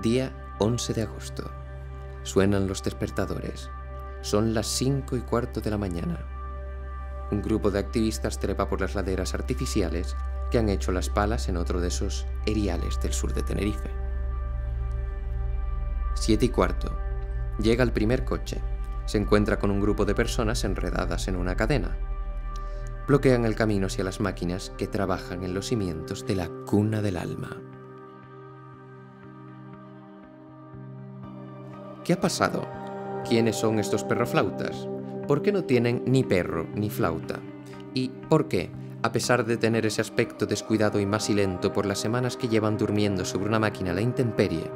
Día 11 de agosto. Suenan los despertadores. Son las 5:15 de la mañana. Un grupo de activistas trepa por las laderas artificiales que han hecho las palas en otro de esos eriales del sur de Tenerife. 7:15. Llega el primer coche. Se encuentra con un grupo de personas enredadas en una cadena. Bloquean el camino hacia las máquinas que trabajan en los cimientos de la cuna del alma. ¿Qué ha pasado? ¿Quiénes son estos perroflautas? ¿Por qué no tienen ni perro ni flauta? ¿Y por qué, a pesar de tener ese aspecto descuidado y macilento por las semanas que llevan durmiendo sobre una máquina a la intemperie,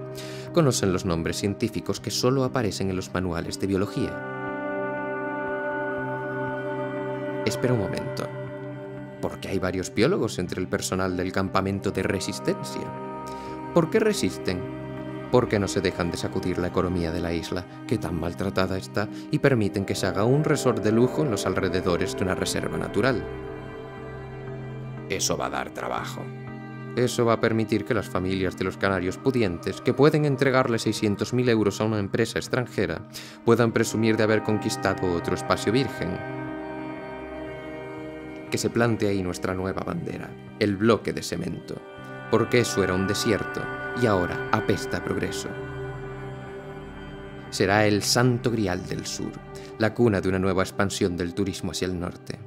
conocen los nombres científicos que solo aparecen en los manuales de biología? Espera un momento. ¿Por qué hay varios biólogos entre el personal del campamento de resistencia? ¿Por qué resisten? ¿Por qué no se dejan de sacudir la economía de la isla, que tan maltratada está, y permiten que se haga un resort de lujo en los alrededores de una reserva natural? Eso va a dar trabajo. Eso va a permitir que las familias de los canarios pudientes, que pueden entregarle 600.000 euros a una empresa extranjera, puedan presumir de haber conquistado otro espacio virgen. Que se plante ahí nuestra nueva bandera, el bloque de cemento, porque eso era un desierto y ahora apesta a progreso. Será el santo grial del sur, la cuna de una nueva expansión del turismo hacia el norte.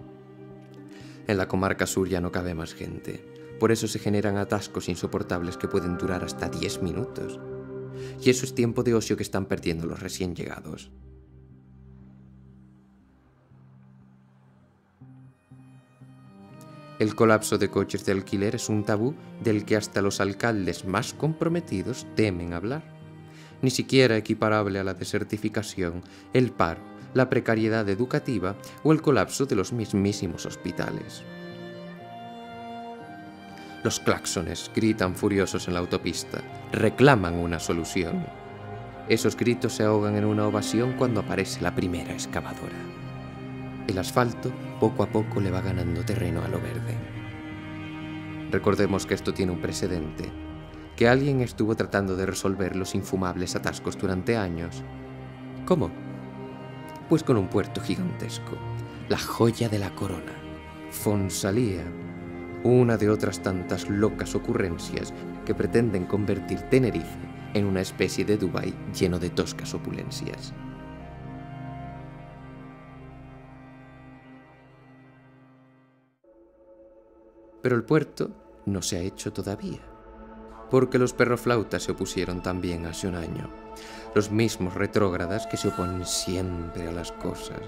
En la comarca sur ya no cabe más gente, por eso se generan atascos insoportables que pueden durar hasta 10 minutos. Y eso es tiempo de ocio que están perdiendo los recién llegados. El colapso de coches de alquiler es un tabú del que hasta los alcaldes más comprometidos temen hablar. Ni siquiera equiparable a la desertificación, el paro, la precariedad educativa o el colapso de los mismísimos hospitales. Los claxones gritan furiosos en la autopista, reclaman una solución. Esos gritos se ahogan en una ovación cuando aparece la primera excavadora. El asfalto poco a poco le va ganando terreno a lo verde. Recordemos que esto tiene un precedente, que alguien estuvo tratando de resolver los infumables atascos durante años. ¿Cómo? Pues con un puerto gigantesco, la joya de la corona, Fonsalía, una de otras tantas locas ocurrencias que pretenden convertir Tenerife en una especie de Dubái lleno de toscas opulencias. Pero el puerto no se ha hecho todavía, porque los perroflautas se opusieron también hace un año, los mismos retrógradas que se oponen siempre a las cosas.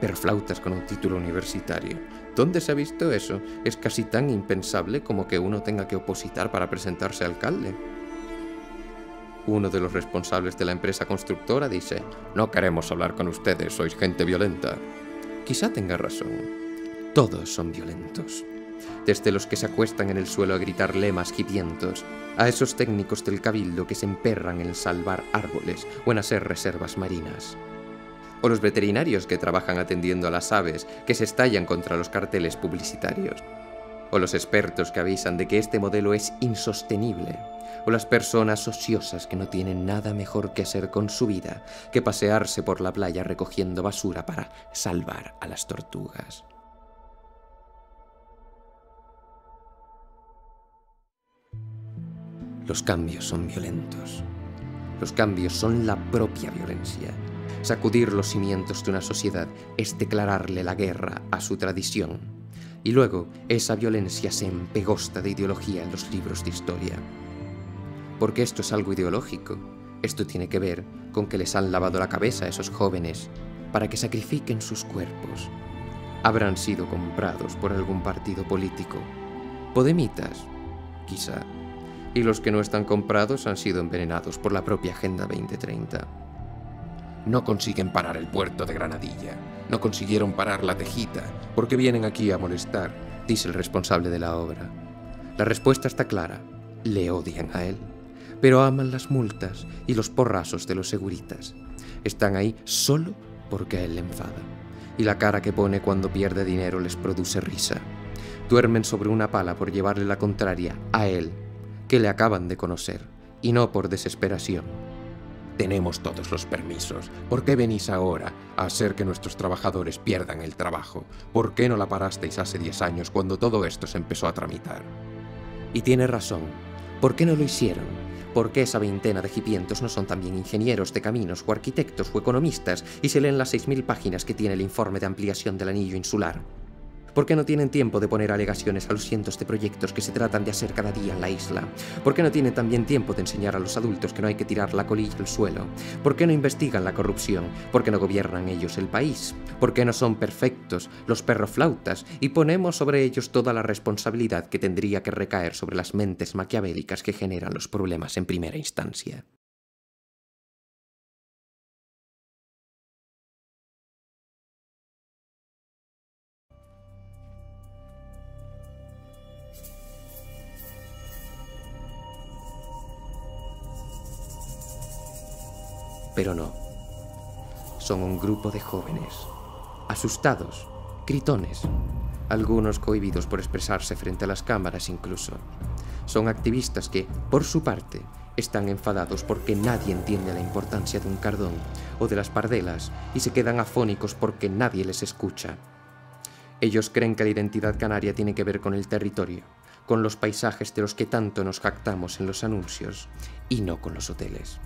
Perroflautas con un título universitario. ¿Dónde se ha visto eso? Es casi tan impensable como que uno tenga que opositar para presentarse alcalde. Uno de los responsables de la empresa constructora dice: «No queremos hablar con ustedes, sois gente violenta». Quizá tenga razón. Todos son violentos. Desde los que se acuestan en el suelo a gritar lemas hipientos, a esos técnicos del cabildo que se emperran en salvar árboles o en hacer reservas marinas. O los veterinarios que trabajan atendiendo a las aves que se estallan contra los carteles publicitarios. O los expertos que avisan de que este modelo es insostenible. O las personas ociosas que no tienen nada mejor que hacer con su vida que pasearse por la playa recogiendo basura para salvar a las tortugas. Los cambios son violentos. Los cambios son la propia violencia. Sacudir los cimientos de una sociedad es declararle la guerra a su tradición. Y luego esa violencia se empegosta de ideología en los libros de historia. Porque esto es algo ideológico. Esto tiene que ver con que les han lavado la cabeza a esos jóvenes para que sacrifiquen sus cuerpos. Habrán sido comprados por algún partido político. Podemitas, quizá. Y los que no están comprados han sido envenenados por la propia Agenda 2030. No consiguen parar el puerto de Granadilla, no consiguieron parar la Tejita, porque vienen aquí a molestar, dice el responsable de la obra. La respuesta está clara, le odian a él, pero aman las multas y los porrazos de los seguritas. Están ahí solo porque a él le enfada, y la cara que pone cuando pierde dinero les produce risa. Duermen sobre una pala por llevarle la contraria a él, que le acaban de conocer y no por desesperación. Tenemos todos los permisos. ¿Por qué venís ahora a hacer que nuestros trabajadores pierdan el trabajo? ¿Por qué no la parasteis hace 10 años cuando todo esto se empezó a tramitar? Y tiene razón. ¿Por qué no lo hicieron? ¿Por qué esa veintena de hipientos no son también ingenieros de caminos o arquitectos o economistas y se leen las 6.000 páginas que tiene el informe de ampliación del anillo insular? ¿Por qué no tienen tiempo de poner alegaciones a los cientos de proyectos que se tratan de hacer cada día en la isla? ¿Por qué no tienen también tiempo de enseñar a los adultos que no hay que tirar la colilla al suelo? ¿Por qué no investigan la corrupción? ¿Por qué no gobiernan ellos el país? ¿Por qué no son perfectos los perroflautas y ponemos sobre ellos toda la responsabilidad que tendría que recaer sobre las mentes maquiavélicas que generan los problemas en primera instancia? Pero no. Son un grupo de jóvenes, asustados, gritones, algunos cohibidos por expresarse frente a las cámaras incluso. Son activistas que, por su parte, están enfadados porque nadie entiende la importancia de un cardón o de las pardelas y se quedan afónicos porque nadie les escucha. Ellos creen que la identidad canaria tiene que ver con el territorio, con los paisajes de los que tanto nos jactamos en los anuncios, y no con los hoteles.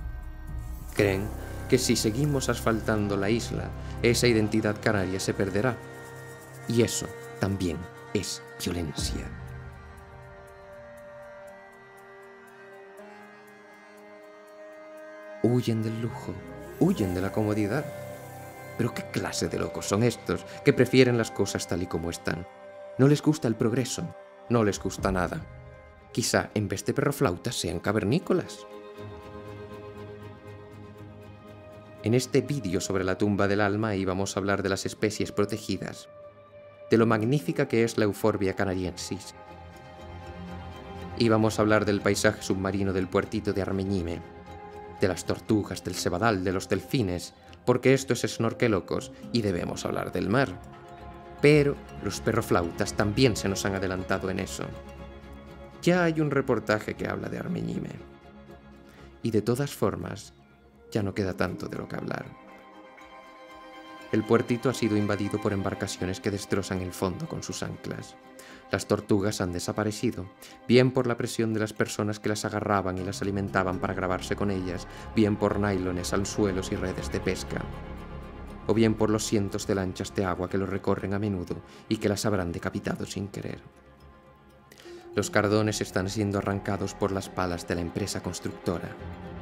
Creen que si seguimos asfaltando la isla, esa identidad canaria se perderá. Y eso también es violencia. Huyen del lujo, huyen de la comodidad. ¿Pero qué clase de locos son estos que prefieren las cosas tal y como están? No les gusta el progreso, no les gusta nada. Quizá en vez de perroflautas sean cavernícolas. En este vídeo sobre la tumba del alma íbamos a hablar de las especies protegidas, de lo magnífica que es la Euphorbia canariensis. Íbamos a hablar del paisaje submarino del puertito de Armeñime, de las tortugas, del cebadal, de los delfines, porque esto es snorkelocos y debemos hablar del mar. Pero los perroflautas también se nos han adelantado en eso. Ya hay un reportaje que habla de Armeñime. Y de todas formas, ya no queda tanto de lo que hablar. El puertito ha sido invadido por embarcaciones que destrozan el fondo con sus anclas. Las tortugas han desaparecido, bien por la presión de las personas que las agarraban y las alimentaban para grabarse con ellas, bien por nylones, anzuelos y redes de pesca, o bien por los cientos de lanchas de agua que los recorren a menudo y que las habrán decapitado sin querer. Los cardones están siendo arrancados por las palas de la empresa constructora,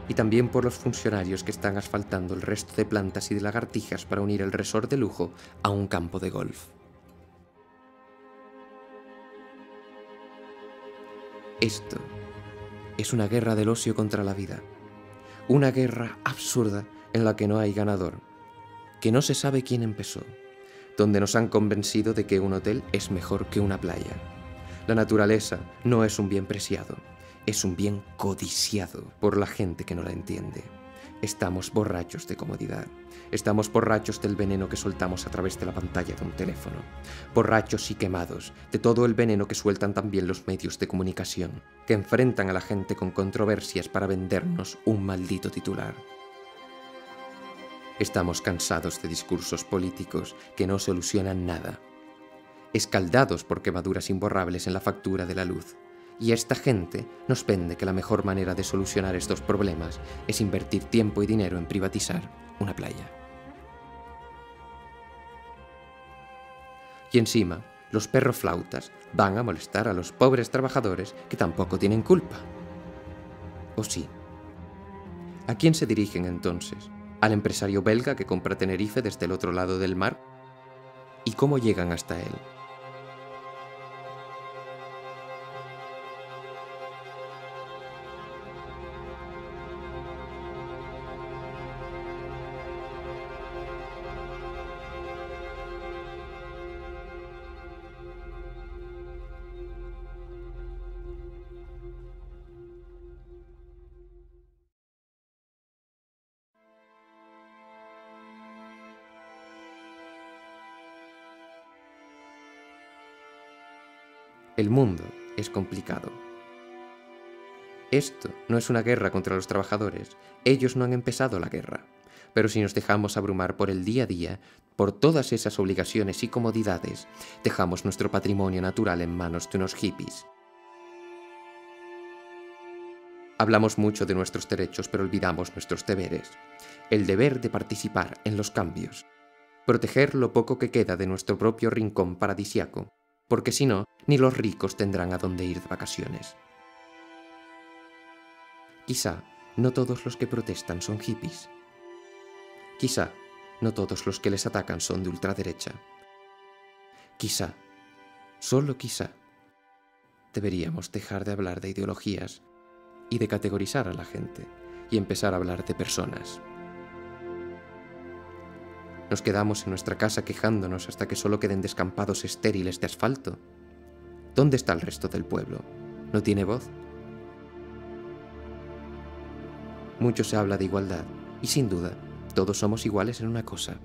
y también por los funcionarios que están asfaltando el resto de plantas y de lagartijas para unir el resort de lujo a un campo de golf. Esto es una guerra del ocio contra la vida, una guerra absurda en la que no hay ganador, que no se sabe quién empezó, donde nos han convencido de que un hotel es mejor que una playa. La naturaleza no es un bien preciado, es un bien codiciado por la gente que no la entiende. Estamos borrachos de comodidad. Estamos borrachos del veneno que soltamos a través de la pantalla de un teléfono. Borrachos y quemados de todo el veneno que sueltan también los medios de comunicación, que enfrentan a la gente con controversias para vendernos un maldito titular. Estamos cansados de discursos políticos que no solucionan nada. Escaldados por quemaduras imborrables en la factura de la luz. Y esta gente nos vende que la mejor manera de solucionar estos problemas es invertir tiempo y dinero en privatizar una playa. Y encima, los perroflautas van a molestar a los pobres trabajadores que tampoco tienen culpa. ¿O sí? ¿A quién se dirigen entonces? ¿Al empresario belga que compra Tenerife desde el otro lado del mar? ¿Y cómo llegan hasta él? El mundo es complicado. Esto no es una guerra contra los trabajadores. Ellos no han empezado la guerra. Pero si nos dejamos abrumar por el día a día, por todas esas obligaciones y comodidades, dejamos nuestro patrimonio natural en manos de unos hippies. Hablamos mucho de nuestros derechos, pero olvidamos nuestros deberes. El deber de participar en los cambios. Proteger lo poco que queda de nuestro propio rincón paradisiaco, porque si no, ni los ricos tendrán a dónde ir de vacaciones. Quizá no todos los que protestan son hippies. Quizá no todos los que les atacan son de ultraderecha. Quizá, solo quizá, deberíamos dejar de hablar de ideologías y de categorizar a la gente y empezar a hablar de personas. Nos quedamos en nuestra casa quejándonos hasta que solo queden descampados estériles de asfalto. ¿Dónde está el resto del pueblo? ¿No tiene voz? Mucho se habla de igualdad, y sin duda, todos somos iguales en una cosa.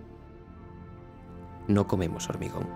No comemos hormigón.